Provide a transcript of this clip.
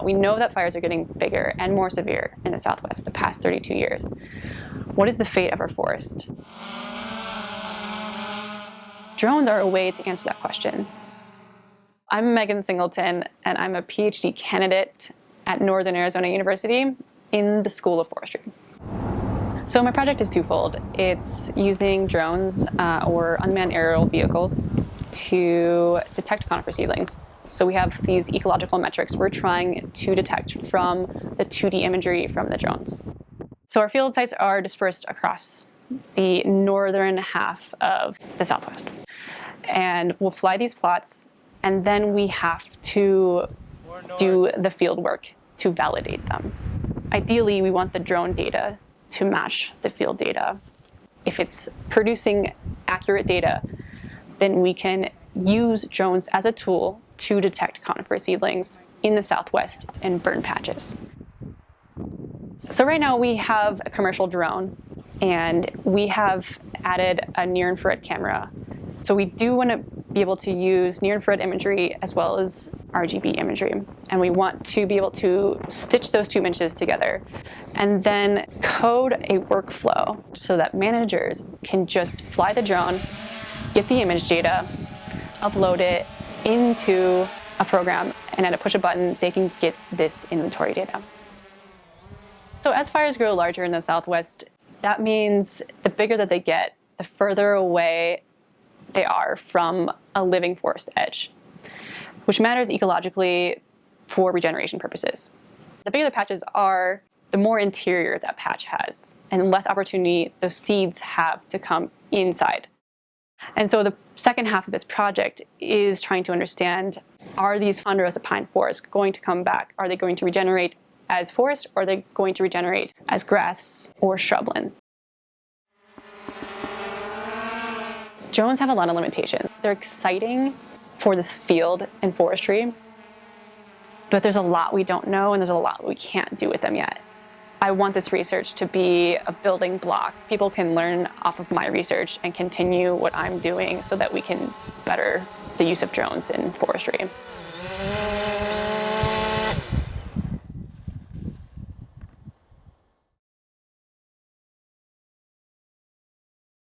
We know that fires are getting bigger and more severe in the Southwest the past 32 years. What is the fate of our forest? Drones are a way to answer that question. I'm Megan Singleton, and I'm a PhD candidate at Northern Arizona University in the School of Forestry. So my project is twofold. It's using drones or unmanned aerial vehicles to detect conifer seedlings. So we have these ecological metrics we're trying to detect from the 2D imagery from the drones. So our field sites are dispersed across the northern half of the Southwest. And we'll fly these plots, and then we have to do the field work to validate them. Ideally, we want the drone data to match the field data. If it's producing accurate data, then we can use drones as a tool to detect conifer seedlings in the Southwest and burn patches. So right now we have a commercial drone, and we have added a near-infrared camera. So we do want to be able to use near-infrared imagery as well as RGB imagery. And we want to be able to stitch those two images together and then code a workflow so that managers can just fly the drone, get the image data, upload it into a program, and at a push a button, they can get this inventory data. So as fires grow larger in the Southwest, that means the bigger that they get, the further away they are from a living forest edge, which matters ecologically for regeneration purposes. The bigger the patches are, the more interior that patch has, and the less opportunity those seeds have to come inside. And so the second half of this project is trying to understand, are these ponderosa pine forests going to come back? Are they going to regenerate as forest, or are they going to regenerate as grass or shrubland? Drones have a lot of limitations. They're exciting for this field in forestry, but there's a lot we don't know, and there's a lot we can't do with them yet. I want this research to be a building block. People can learn off of my research and continue what I'm doing so that we can better the use of drones in forestry.